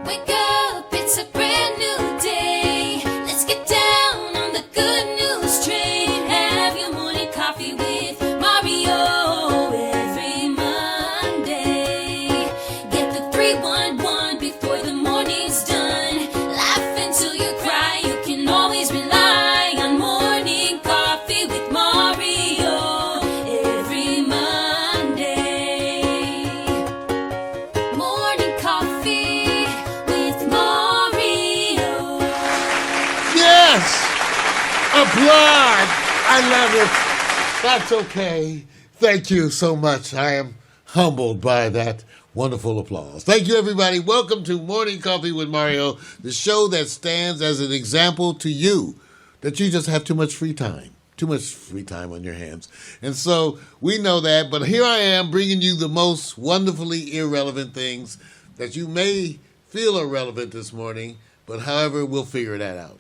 Wake up, it's a brand new day. Let's get down on the good news train. Have your morning coffee with Mario every Monday. Get the 311 before the morning's done. Laugh until you cry. You can always rely on morning coffee with Mario every Monday. Morning coffee with Mario. Yes! Applaud! I love it. That's okay. Thank you so much. I am humbled by that wonderful applause. Thank you, everybody. Welcome to Morning Coffee with Mario, the show that stands as an example to you that you just have too much free time. Too much free time on your hands. And so we know that, but here I am bringing you the most wonderfully irrelevant things that you may feel are relevant this morning, but however, we'll figure that out.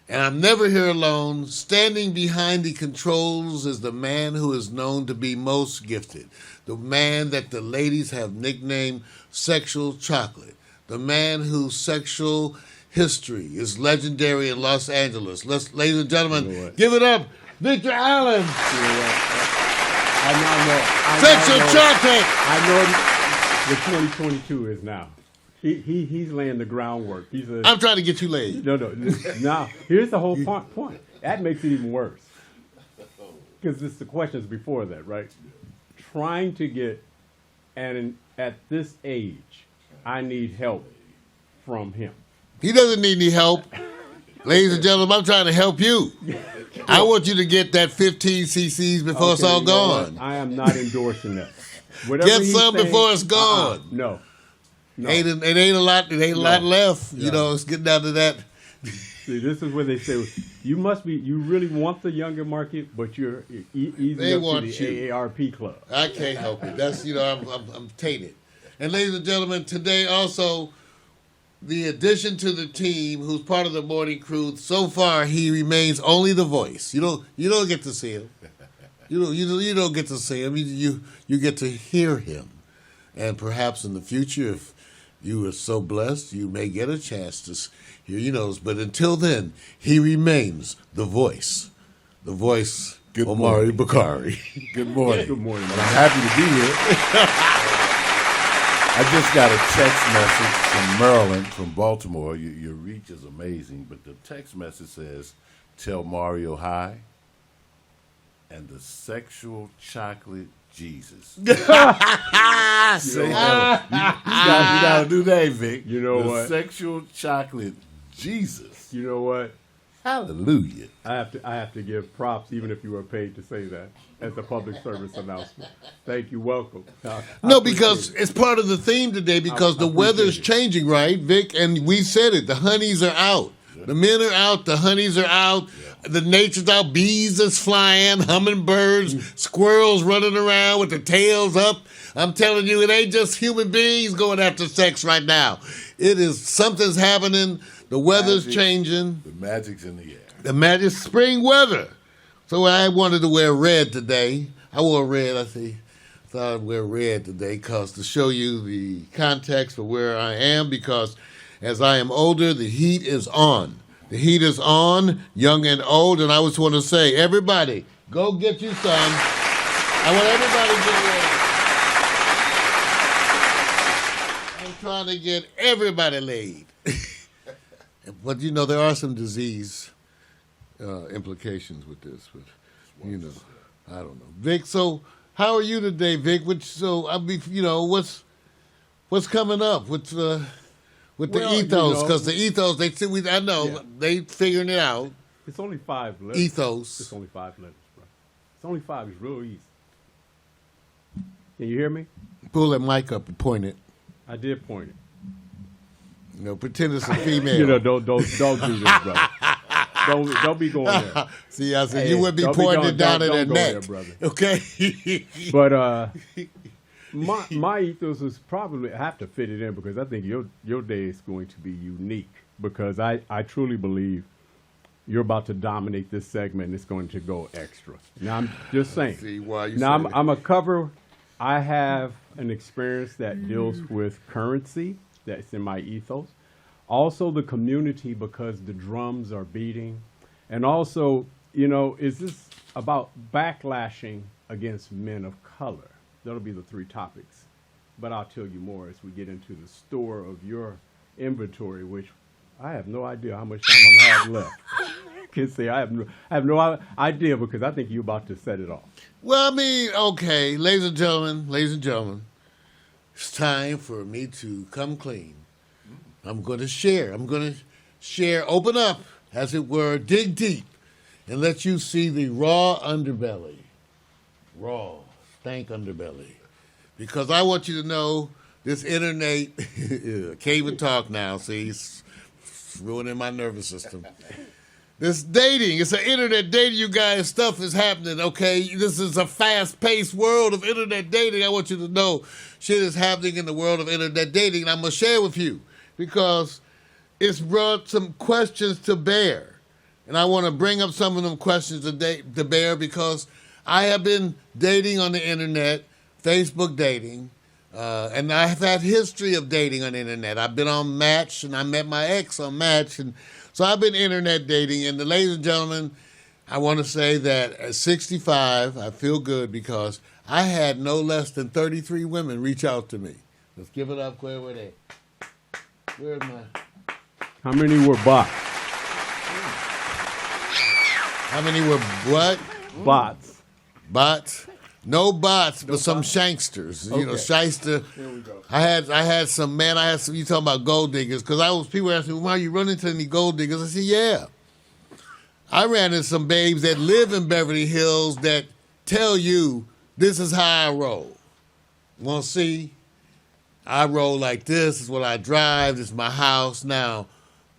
And I'm never here alone. Standing behind the controls is the man who is known to be most gifted. The man that the ladies have nicknamed Sexual Chocolate. The man whose sexual history is legendary in Los Angeles. Ladies and gentlemen, give it up, Victor Allen. I now know. Sexual Chocolate. I know what 2022 is now. He's laying the groundwork. I'm trying to get you laid. No. Now, here's the whole point. That makes it even worse. Because it's the questions before that, right? Trying to get, and at this age, I need help from him. He doesn't need any help. Ladies and gentlemen, I'm trying to help you. I want you to get that 15 cc's before it's all gone. I am not endorsing that. Get some before it's gone. No. It ain't a lot. It ain't a lot left. No. You know, it's getting down to that. See, this is where they say you really want the younger market, but you're easy they up want to the you. AARP club. I can't help it. That's I'm tainted. And ladies and gentlemen, today also the addition to the team, who's part of the morning crew. So far, he remains only the voice. You don't get to see him. You don't get to see him. You get to hear him, and perhaps in the future, if you are so blessed, you may get a chance to hear, but until then, he remains the voice. The voice, Omari Bakari. Good morning. Good morning. And I'm happy to be here. I just got a text message from Maryland, from Baltimore. Your reach is amazing, but the text message says, tell Mario hi, and the sexual chocolate Jesus. You got to do that, Vic. You know the what? Sexual chocolate Jesus. You know what? Hallelujah. I have to give props, even if you were paid to say that, as a public service announcement. Thank you. Welcome. No, because it's part of the theme today, because the weather's changing, right, Vic? And we said it. The honeys are out. Yeah. The men are out. The honeys are out. Yeah. The nature's out. Bees is flying. Hummingbirds. Squirrels running around with their tails up. I'm telling you, it ain't just human beings going after sex right now. It is something's happening. The weather's changing. The magic's in the air. The magic spring weather. So I wanted to wear red today. I wore red. Thought I'd wear red today because to show you the context of where I am, because as I am older, the heat is on. The heat is on, young and old, and I just want to say, everybody, go get you some. I want everybody to get ready. I'm trying to get everybody laid. But, there are some disease implications with this. But, I don't know. Vic, so how are you today, Vic? What's coming up with the ethos? Because the ethos, they figuring it out. It's only 5 letters. Ethos. It's only 5 letters, bro. It's only 5. It's real easy. Can you hear me? Pull that mic up and point it. I did point it. Pretend it's a female. Don't do this, brother. Don't be going there. See, I said you would be pointing it down at her neck, there, okay? But my ethos is probably, I have to fit it in because I think your day is going to be unique, because I truly believe you're about to dominate this segment and it's going to go extra. Now, I'm just saying. See why you now, I'm a cover. I have an experience that deals with currency. That's in my ethos. Also the community because the drums are beating. And also, is this about backlashing against men of color? That'll be the three topics. But I'll tell you more as we get into the store of your inventory, which I have no idea how much time I'm gonna have left. Can say I have no idea because I think you're about to set it off. Well, I mean, okay, ladies and gentlemen, it's time for me to come clean. I'm going to share, open up, as it were, dig deep, and let you see the raw underbelly. Raw, stank underbelly. Because I want you to know this internet, can't even talk now, see, it's ruining my nervous system. This dating, it's an internet dating, you guys, stuff is happening, okay? This is a fast-paced world of internet dating. I want you to know shit is happening in the world of internet dating, and I'm going to share with you because it's brought some questions to bear. And I want to bring up some of them questions to bear because I have been dating on the internet, Facebook dating, and I've had history of dating on the internet. I've been on Match, and I met my ex on Match, and so I've been internet dating. And ladies and gentlemen, I want to say that at 65, I feel good because I had no less than 33 women reach out to me. Let's give it up. Where were they? Where's my... How many were bots? How many were what? Bots. Bots? No bots, but some shanksters. You know, shyster. Here we go. I had some, you talking about gold diggers, because people asked me, why you run into any gold diggers? I said, yeah. I ran into some babes that live in Beverly Hills that tell you this is how I roll. Want to see? I roll like this is what I drive. This is my house. Now,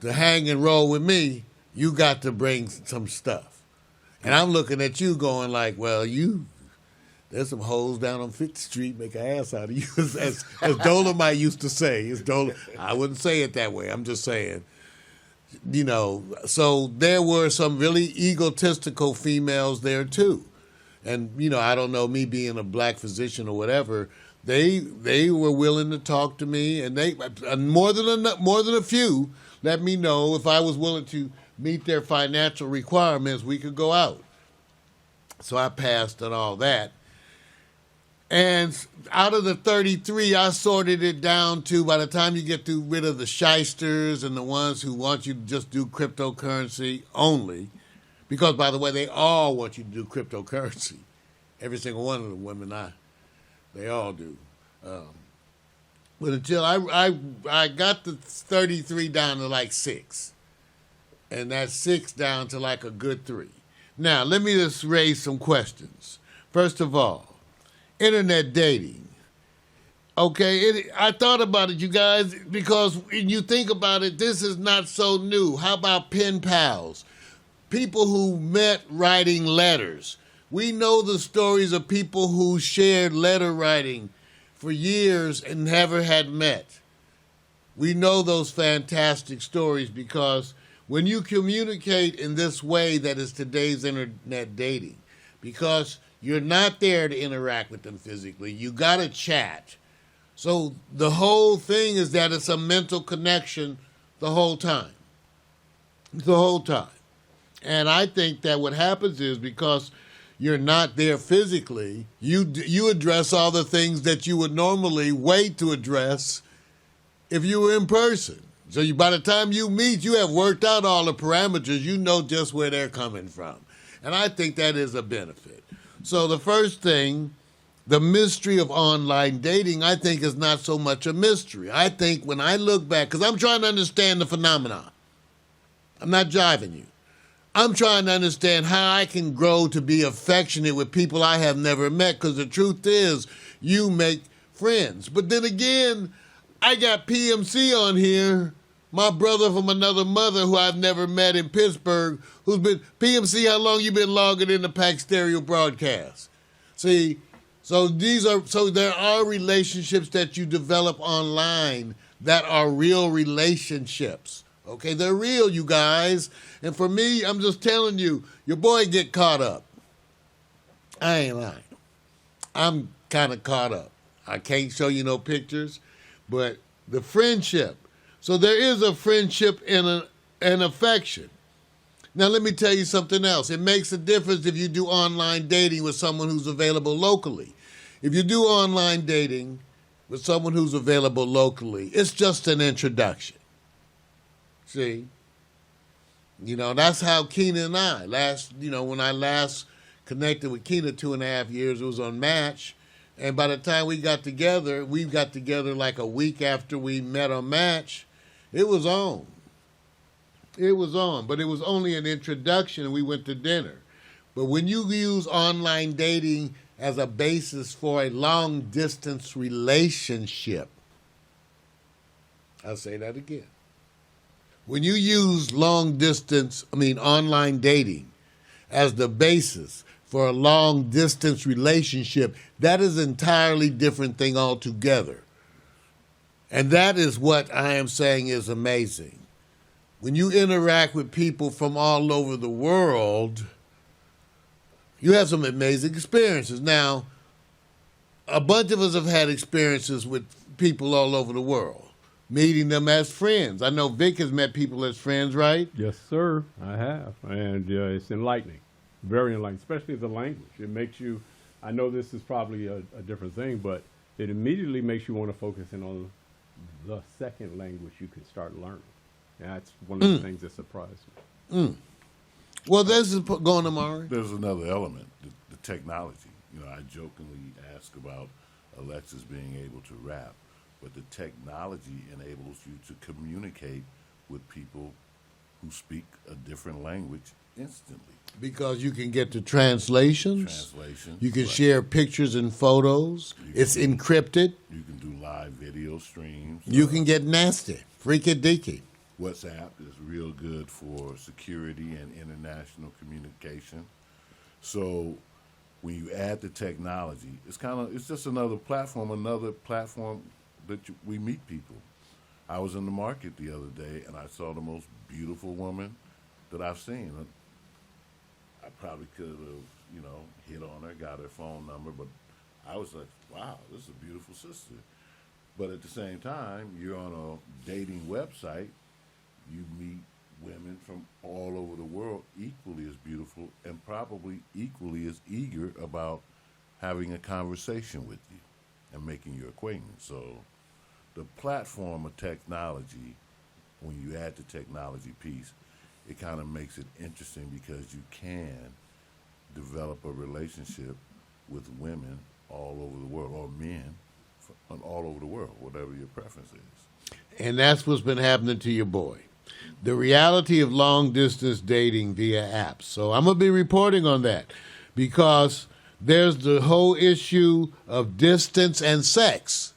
to hang and roll with me, you got to bring some stuff. And I'm looking at you going like, well, there's some hoes down on 5th Street make an ass out of you, as Dolomite used to say. I wouldn't say it that way. I'm just saying, so there were some really egotistical females there too. And, I don't know, me being a black physician or whatever, they were willing to talk to me, and they more than a few let me know if I was willing to meet their financial requirements, we could go out. So I passed on all that. And out of the 33, I sorted it down to, by the time you get rid of the shysters and the ones who want you to just do cryptocurrency only, because, by the way, they all want you to do cryptocurrency. Every single one of the women, they all do. But until I got the 33 down to like 6. And that 6 down to like a good 3. Now, let me just raise some questions. First of all, internet dating. Okay, I thought about it, you guys, because when you think about it, this is not so new. How about pen pals? People who met writing letters. We know the stories of people who shared letter writing for years and never had met. We know those fantastic stories because when you communicate in this way that is today's internet dating, because you're not there to interact with them physically, you got to chat. So the whole thing is that it's a mental connection the whole time. The whole time. And I think that what happens is because you're not there physically, you address all the things that you would normally wait to address if you were in person. So by the time you meet, you have worked out all the parameters. You know just where they're coming from. And I think that is a benefit. So the first thing, the mystery of online dating, I think is not so much a mystery. I think when I look back, because I'm trying to understand the phenomenon. I'm not jiving you. I'm trying to understand how I can grow to be affectionate with people I have never met, because the truth is, you make friends. But then again, I got PMC on here, my brother from another mother who I've never met in Pittsburgh, who's been, PMC, how long you been logging in the Pack Stereo broadcast? See, so there are relationships that you develop online that are real relationships. Okay, they're real, you guys. And for me, I'm just telling you, your boy get caught up. I ain't lying. I'm kind of caught up. I can't show you no pictures, but the friendship. So there is a friendship and an affection. Now, let me tell you something else. It makes a difference if you do online dating with someone who's available locally. If you do online dating with someone who's available locally, it's just an introduction. See? You know, that's how Keena and I when I last connected with Keena 2.5 years, it was on Match. And by the time we got together like a week after we met on Match. It was on. But it was only an introduction and we went to dinner. But when you use online dating as a basis for a long distance relationship, I'll say that again. When you use online dating as the basis for a long distance relationship, that is an entirely different thing altogether. And that is what I am saying is amazing. When you interact with people from all over the world, you have some amazing experiences. Now, a bunch of us have had experiences with people all over the world, meeting them as friends. I know Vic has met people as friends, right? Yes, sir, I have. And it's enlightening, very enlightening, especially the language. It makes you, I know this is probably a different thing, but it immediately makes you want to focus in on the second language you can start learning. And that's one of the things that surprised me. Well, this is going to Mari. There's another element, the technology. You know, I jokingly ask about Alexis being able to rap, but the technology enables you to communicate with people who speak a different language instantly. Because you can get the translations. You can right. share pictures and photos. It's encrypted. You can do live video streams. You can get nasty, freaky deaky. WhatsApp is real good for security and international communication. So when you add the technology, it's just another platform that we meet people. I was in the market the other day and I saw the most beautiful woman that I've seen. I probably could have, hit on her, got her phone number, but I was like, wow, this is a beautiful sister. But at the same time, you're on a dating website, you meet women from all over the world equally as beautiful and probably equally as eager about having a conversation with you and making your acquaintance. So the platform of technology, when you add the technology piece, it kind of makes it interesting because you can develop a relationship with women all over the world, or men from all over the world, whatever your preference is. And that's what's been happening to your boy. The reality of long-distance dating via apps. So I'm going to be reporting on that because there's the whole issue of distance and sex.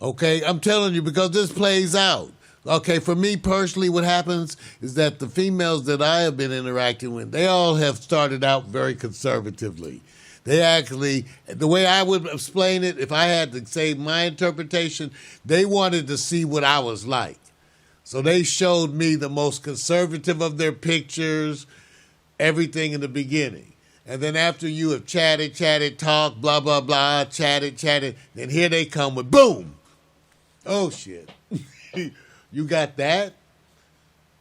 Okay, I'm telling you because this plays out. Okay, for me personally, what happens is that the females that I have been interacting with, they all have started out very conservatively. They actually, the way I would explain it, if I had to say my interpretation, they wanted to see what I was like. So they showed me the most conservative of their pictures, everything in the beginning. And then after you have chatted, talked, blah, blah, blah, chatted, then here they come with boom. Oh, shit. You got that?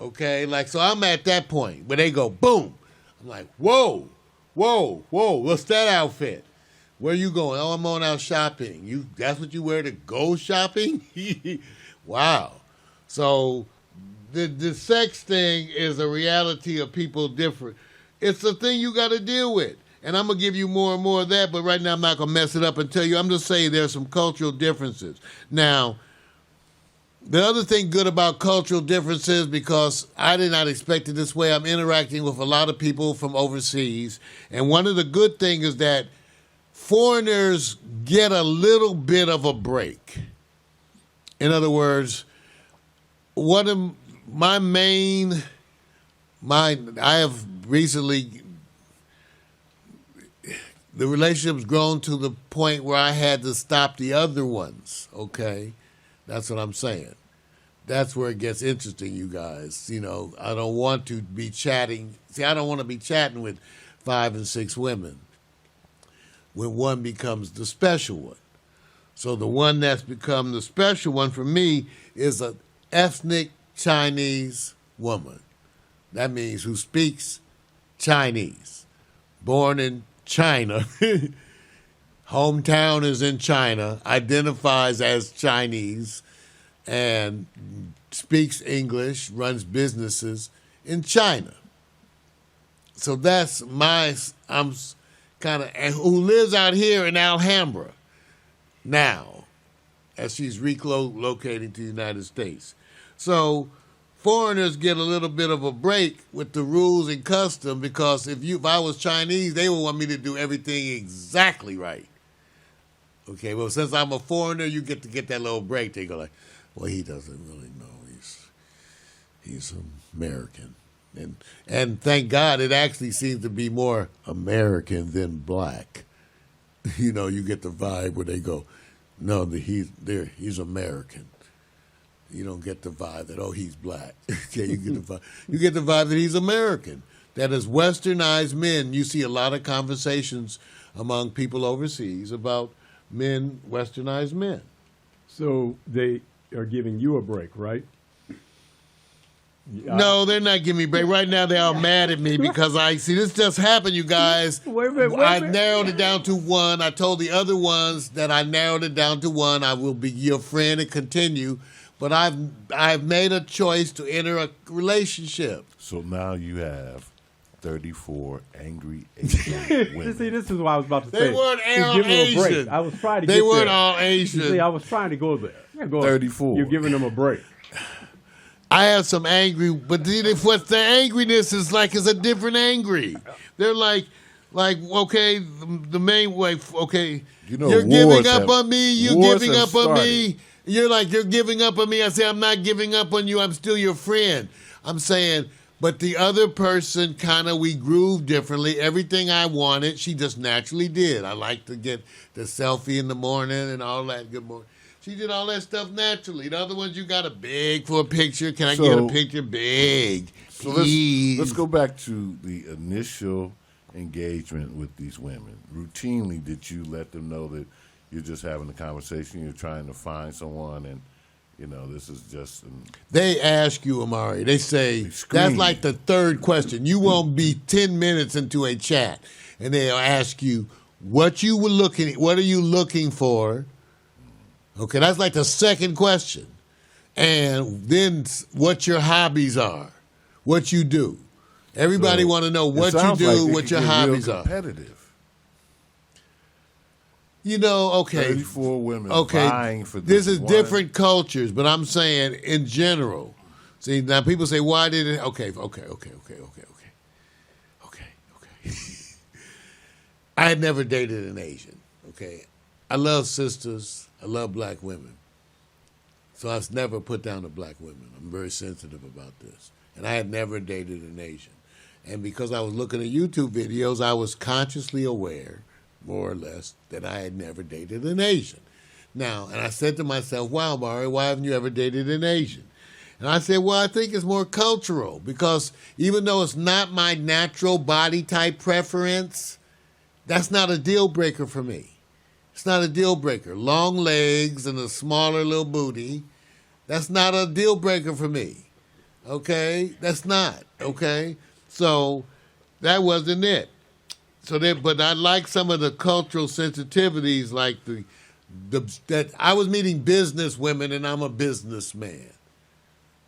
Okay, so I'm at that point where they go boom. I'm like, whoa, what's that outfit? Where you going? Oh, I'm on out shopping. That's what you wear to go shopping? Wow. So the sex thing is a reality of people different. It's a thing you got to deal with. And I'm going to give you more and more of that, but right now I'm not going to mess it up and tell you. I'm just saying there's some cultural differences. Now, the other thing good about cultural differences, because I did not expect it this way, I'm interacting with a lot of people from overseas. And one of the good things is that foreigners get a little bit of a break. In other words, one of I have recently, the relationship's grown to the point where I had to stop the other ones, okay? That's what I'm saying. That's where it gets interesting, you guys. I don't want to be chatting. See, I don't want to be chatting with 5 and 6 women when one becomes the special one. So the one that's become the special one for me is an ethnic Chinese woman. That means who speaks Chinese, born in China. Hometown is in China, identifies as Chinese, and speaks English, runs businesses in China. So that's I'm kind of, and who lives out here in Alhambra now, as she's relocating to the United States. So foreigners get a little bit of a break with the rules and custom, because if I was Chinese, they would want me to do everything exactly right. Okay, well, since I'm a foreigner, you get to get that little break. They go like, well, he doesn't really know. He's American. And thank God it actually seems to be more American than black. You know, you get the vibe where they go, no, he's American. You don't get the vibe that, oh, he's black. Okay, you get the vibe that he's American. That as westernized men, you see a lot of conversations among people overseas about westernized men. So they are giving you a break, right? No, they're not giving me a break. Right now, they are mad at me because this just happened, you guys. Wait a minute. I narrowed it down to one. I told the other ones that I narrowed it down to one. I will be your friend and continue. But I've made a choice to enter a relationship. So now you have 34 angry Asian women. See, this is what I was about to say. They weren't all Give them a break. Asian. I was trying to They get weren't there. all Asian. See, I was trying to go there. Yeah, go 34. You're giving them a break. I have some angry, but what the angriness is like is a different angry. They're like okay, the main way, okay, You know, you're giving wars up have- on me, you're wars giving have up on started. me. You're giving up on me. I say, I'm not giving up on you. I'm still your friend. I'm saying, but the other person we groove differently. Everything I wanted, she just naturally did. I like to get the selfie in the morning and all that. Good morning. She did all that stuff naturally. The other ones, you got to beg for a picture. Can I get a picture? Beg. So Please. let's go back to the initial engagement with these women. Routinely, did you let them know that you're just having a conversation, you're trying to find someone, and this is just They ask you, Amari. They say, that's like the third question. You won't be 10 minutes into a chat, and they'll ask you what are you looking for? Okay, that's like the second question. And then what your hobbies are, what you do. Everybody want to know what you do, what your hobbies are. Competitive. Okay. 34 women vying for this is one. different cultures, but I'm saying in general. See, now people say, why did it? Okay. I had never dated an Asian, okay? I love sisters. I love black women. So I've never put down the black women. I'm very sensitive about this. And I had never dated an Asian. And because I was looking at YouTube videos, I was consciously aware, more or less, that I had never dated an Asian. Now, and I said to myself, wow, Mari, why haven't you ever dated an Asian? And I said, well, I think it's more cultural, because even though it's not my natural body type preference, that's not a deal breaker for me. It's not a deal breaker. Long legs and a smaller little booty, that's not a deal breaker for me. Okay? That's not. Okay? So that wasn't it. But I like some of the cultural sensitivities, like that I was meeting business women and I'm a businessman.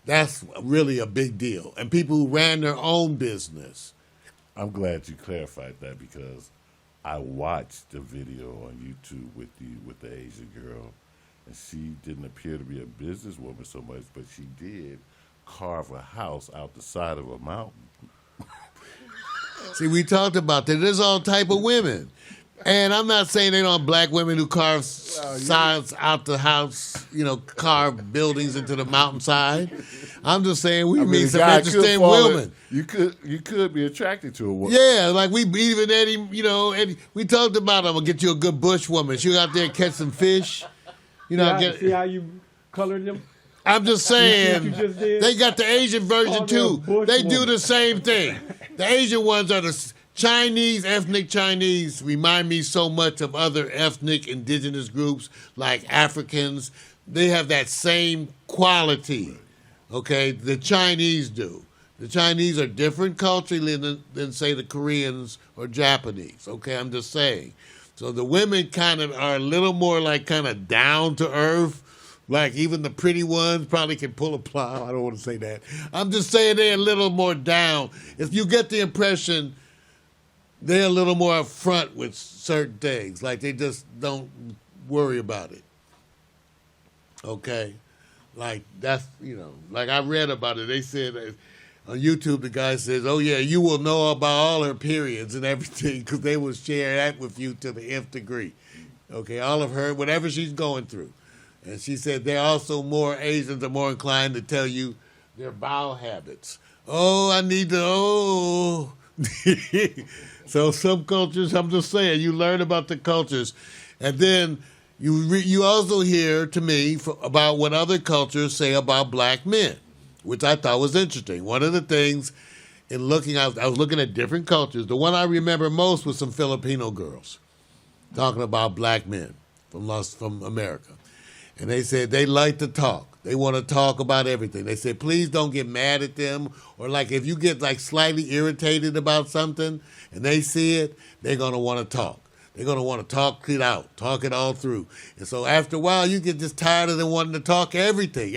That's really a big deal. And people who ran their own business. I'm glad you clarified that, because I watched the video on YouTube with the Asian girl, and she didn't appear to be a businesswoman so much, but she did carve a house out the side of a mountain. See, we talked about that. There's all type of women. And I'm not saying they don't have black women who carve sides out the house, carve buildings into the mountainside. I'm just saying we meet some interesting women. You could be attracted to a woman. Yeah, like we even Eddie, Eddie, we talked about I'm gonna get you a good bush woman. She'll go out there and catch some fish. See how you colored them? I'm just saying, You just did? they got the Asian version too. bush They do woman. the same thing. The Asian ones are Chinese, ethnic Chinese remind me so much of other ethnic indigenous groups like Africans. They have that same quality, okay? The Chinese do. The Chinese are different culturally than say, the Koreans or Japanese, okay? I'm just saying. So the women kind of are a little more like kind of down to earth. Like even the pretty ones probably can pull a plow. I don't want to say that. I'm just saying they're a little more down. If you get the impression they're a little more upfront with certain things. Like they just don't worry about it. Okay? Like that's, like I read about it. They said on YouTube, the guy says, oh yeah, you will know about all her periods and everything because they will share that with you to the nth degree. Okay? All of her, whatever she's going through. And she said they're also Asians are more inclined to tell you their bowel habits. Oh, I need to, So some cultures, I'm just saying, you learn about the cultures. And then you also hear, to me, about what other cultures say about black men, which I thought was interesting. One of the things in looking, I was looking at different cultures. The one I remember most was some Filipino girls talking about black men from America. And they said they like to talk. They want to talk about everything. They said, please don't get mad at them. Or like if you get like slightly irritated about something and they see it, they're going to want to talk. They're going to want to talk it out, talk it all through. And so after a while, you get just tired of them wanting to talk everything.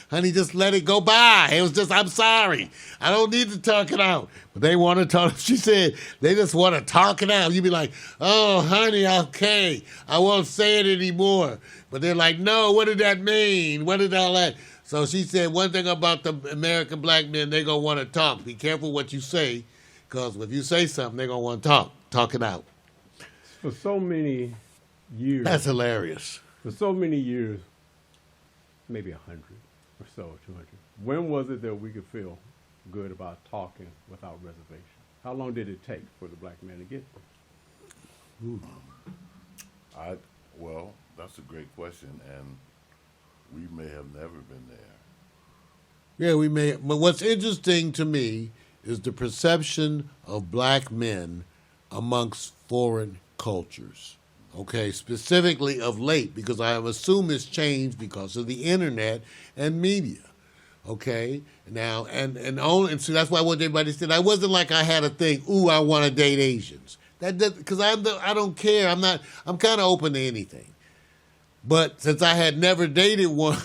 Honey, just let it go by. It was just, I'm sorry. I don't need to talk it out. But they want to talk. She said, they just want to talk it out. You'd be like, oh, honey, okay. I won't say it anymore. But they're like, no, what did that mean? What did all that? So she said one thing about the American black men, they're going to want to talk. Be careful what you say, because if you say something, they're going to want to talk it out. For so many years. That's hilarious. For so many years, maybe 100 or so, 200. When was it that we could feel good about talking without reservation? How long did it take for the black man to get there? Well, that's a great question, and we may have never been there. Yeah, we may. But what's interesting to me is the perception of black men amongst foreign cultures. Okay, specifically of late, because I assume it's changed because of the internet and media. Okay, now and so that's why I want everybody to say. I wasn't like I had a thing. Ooh, I want to date Asians. Because I don't care. I'm kind of open to anything. But since I had never dated one,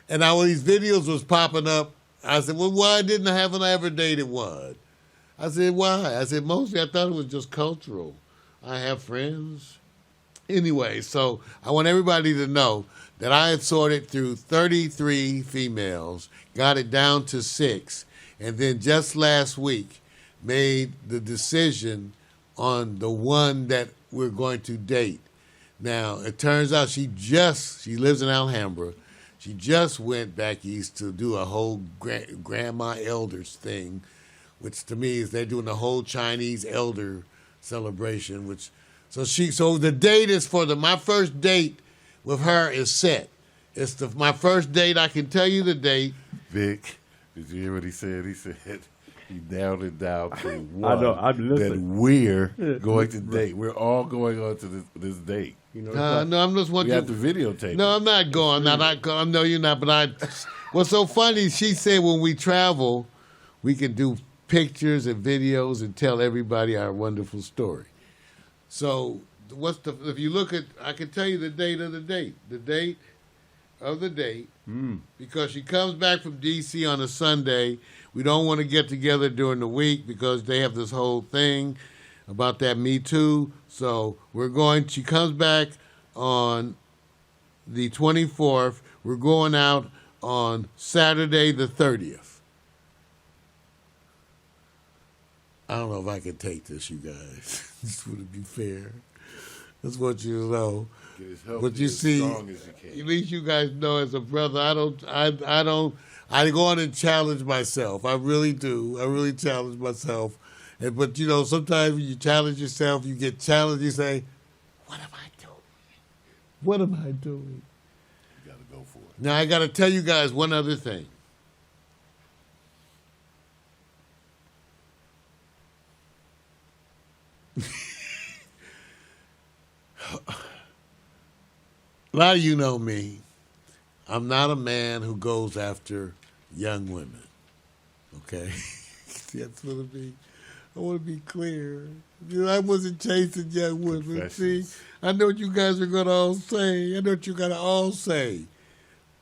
and all these videos was popping up, I said, well, why haven't I ever dated one? I said, why? I said, mostly I thought it was just cultural. I have friends. Anyway, so I want everybody to know that I had sorted through 33 females, got it down to 6, and then just last week made the decision on the one that we're going to date. Now, it turns out she lives in Alhambra. She just went back east to do a whole grandma elders thing, which to me is they're doing the whole Chinese elder celebration. So the date is my first date with her is set. It's my first date. I can tell you the date. Vic, did you hear what he said? He said he nailed it down to one. I know. I'm listening. That we're going to date. We're all going on to this date. No, I'm just wanting. We have to videotape. No, I'm not going. No, you're not. But what's so funny? She said when we travel, we can do pictures and videos and tell everybody our wonderful story. So if you look at, I can tell you the date of the date. The date of the date, because she comes back from D.C. on a Sunday. We don't want to get together during the week because they have this whole thing about that Me Too. So she comes back on the 24th. We're going out on Saturday the 30th. I don't know if I can take this, you guys. This wouldn't be fair. That's what you know. But you see, at least you guys know as a brother, I go on and challenge myself. I really do. I really challenge myself. But sometimes when you challenge yourself, you get challenged, you say, what am I doing? What am I doing? You got to go for it. Now, I got to tell you guys one other thing. A lot of you know me. I'm not a man who goes after young women. Okay? That's what it be. I want to be clear. You know, I wasn't chasing young women. See, I know what you guys are going to all say. I know what you got to all say.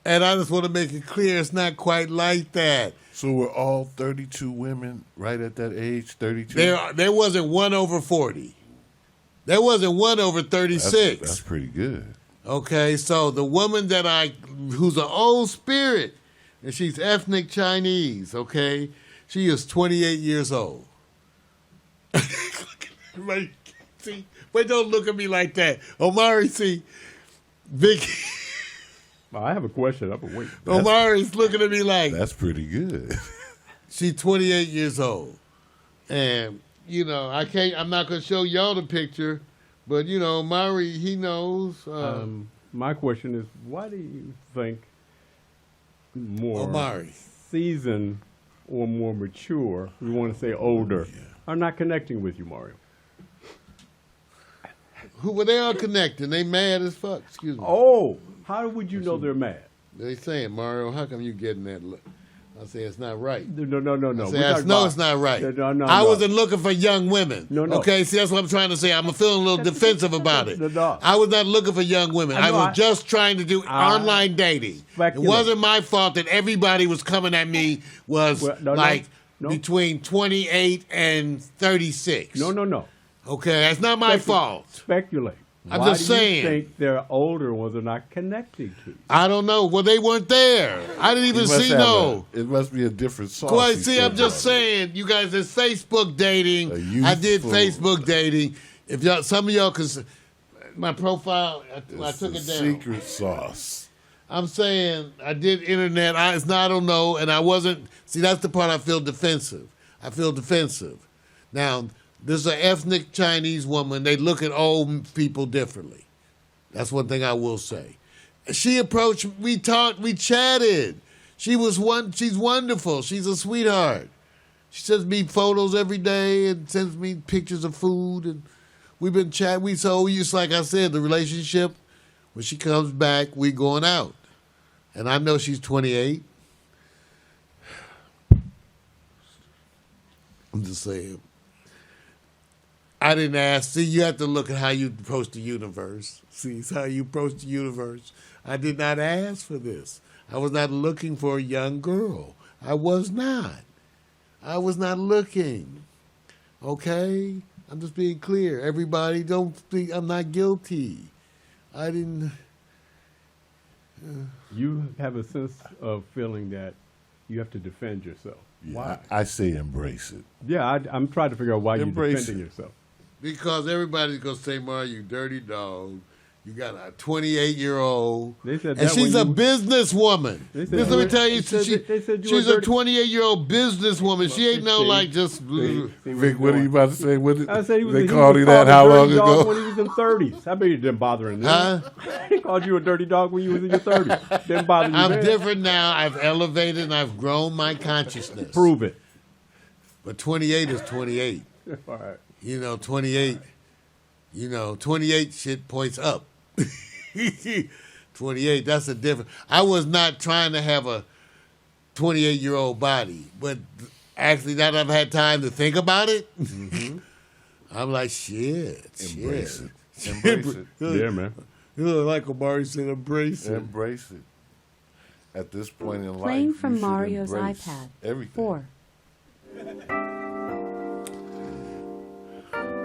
And I just want to make it clear it's not quite like that. So we're all 32 women right at that age, 32? There wasn't one over 40. There wasn't one over 36. That's pretty good. Okay, so the woman who's an old spirit, and she's ethnic Chinese, okay? She is 28 years old. Right, see, but don't look at me like that. Omari, see, Vicky. Well, I have a question. I'm wait. Omari's looking at me like. That's pretty good. She's 28 years old. And, you know, I'm not going to show y'all the picture, but, you know, Omari, he knows. My question is, why do you think more Omari seasoned or more mature, we want to say older, are not connecting with you, Mario? They all connecting. They mad as fuck. Excuse me. Oh, how would you know they're mad? They saying, Mario, how come you getting that look? I say it's not right. No. I say, it's not right. No. I wasn't looking for young women. No. Okay, see, that's what I'm trying to say. I'm feeling a little defensive about it. No. I was not looking for young women. I was just trying to do online dating. It wasn't my fault that everybody was coming at me between 28 and 36. No. Okay, that's not my fault. Speculate. I'm Why just saying. Do you think their older ones are not connecting to you? I don't know. Well, they weren't there. I didn't even see no. It must be a different sauce. Well, see, I'm just saying, you guys, it's Facebook dating. I did Facebook dating. If y'all, some of y'all, because my profile, I took it down. Secret sauce. I'm saying I did internet. I don't know, and I wasn't. See, that's the part I feel defensive. Now, this is an ethnic Chinese woman. They look at old people differently. That's one thing I will say. She approached, we talked, we chatted. She's wonderful. She's a sweetheart. She sends me photos every day and sends me pictures of food. And we've been chatting. So just like I said, the relationship, when she comes back, we going out. And I know she's 28. I'm just saying. I didn't ask. See, you have to look at how you approach the universe. See, it's how you approach the universe. I did not ask for this. I was not looking for a young girl. I was not looking. Okay? I'm just being clear. Everybody, don't think I'm not guilty. I didn't. You have a sense of feeling that you have to defend yourself. Yeah, Why? I say embrace it. Yeah, I'm trying to figure out why Embrace you're defending it. yourself. Because everybody's going to say, Mar, you dirty dog. You got a 28-year-old. They said and that she's when a businesswoman. They said Let me tell you, they said you she's were a 28-year-old businesswoman. She ain't no like just... Vic, what are you about to say? I said they called you that how long ago? When he was in 30s. I bet you didn't bother him. Huh? He called you a dirty dog when you was in your 30s. Didn't bother you. I'm different now. I've elevated and I've grown my consciousness. Prove it. But 28 is 28. All right. 28. 28 shit points up. 28, that's a different. I was not trying to have a 28-year-old body, but actually now that I've had time to think about it, I'm like, Embrace it. Yeah, man. You look like Omari said, embrace it. Embrace it. At this point in life, Playing from you should Mario's embrace iPad. everything. 4.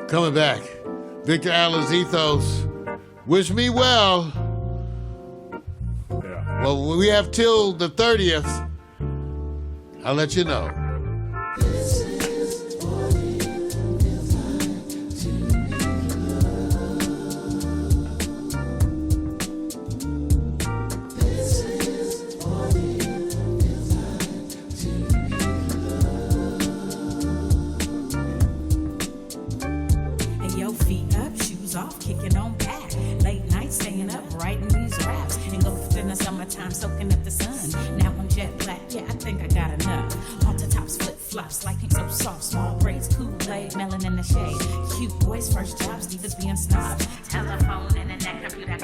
Coming back, Victor Allen's ethos. Wish me well. Yeah. Well, we have till the 30th. I'll let you know. And your feet up, shoes off, kicking on back. Late night staying up, writing these raps. Engulfed in the summertime, so soaking up the sun. Now I'm jet black, yeah, I think I got enough. Halter tops, flip flops, like so soft, small braids, Kool-Aid, melon in the shade. Cute boys, first jobs, divas being snobs. Telephone, internet, computer,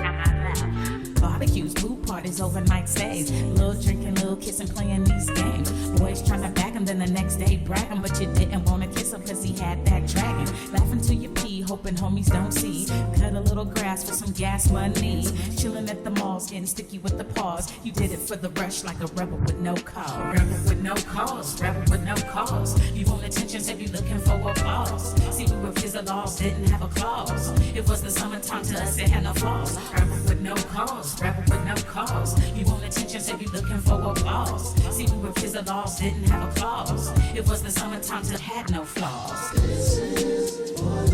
barbecues, pool parties, overnight stays. Little drinking, little kissing, playing these games. Boys trying to back him, then the next day brag him, but you didn't want to kiss him cause he had that dragon. Laughing till you pee, hoping homies don't see. Cut a little grass for some gas money. Chilling at the malls, getting sticky with the paws. You did it for the rush like a rebel with no cause. Rebel with no cause, rebel with no cause. You want attention, said you looking for applause. See, we were fizzled off, didn't have a clause. It was the summertime to us, it had no flaws. Rebel with no cause, rebel with no cause. You want attention, said you looking for applause. See, we were fizzled off, didn't have a clause. It was the summertime to had no flaws. This is what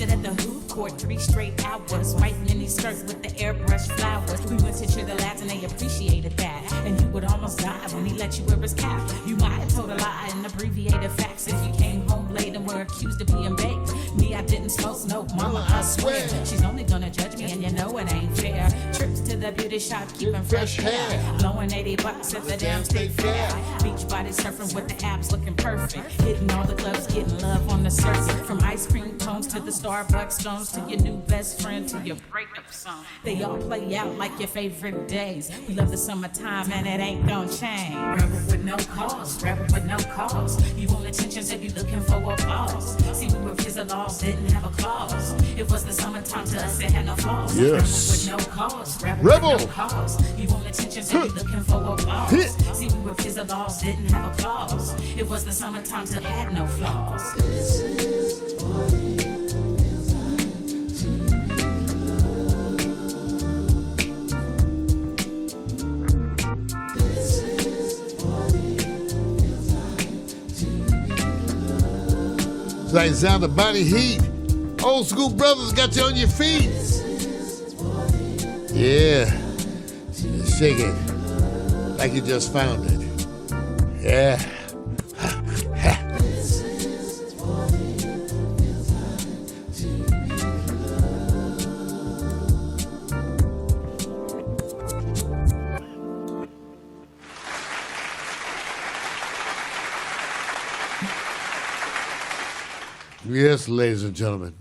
at the hoop court 3 straight hours, writing in his skirt with the airbrush flowers. We went to Sugar Labs and they appreciated that. And you would almost die when he let you wear his cap. You might have told a lie and abbreviated facts if you came home late and were accused of being baked. Me, I didn't smoke, no, mama, I swear. She's only gonna judge me and you know it ain't fair. Trips to the beauty shop, keeping fresh hair. Blowing $80 at the damn state fair. Beach body surfing with the abs looking perfect. Hitting all the clubs, getting love on the surface. From ice cream cones to the Starbucks stones to your new best friend to your breakup song. They all play out like your favorite days. We love the summertime and it ain't gonna change. Rebel with no cause, rebel with no cause. You want attention, said you looking for applause. See, we were fizzled off, didn't have a clause. It was the summertime to us, it had no flaws. Yes. Rebel with no cause, rebel Rebel. with no cause. You want attention, said you looking for applause. See, we were fizzled off, didn't have a clause. It was the summertime to had no flaws. This is what it's like sound of body heat. Old school brothers got you on your feet. Yeah. Shake it like you just found it. Yeah. Yes, ladies and gentlemen,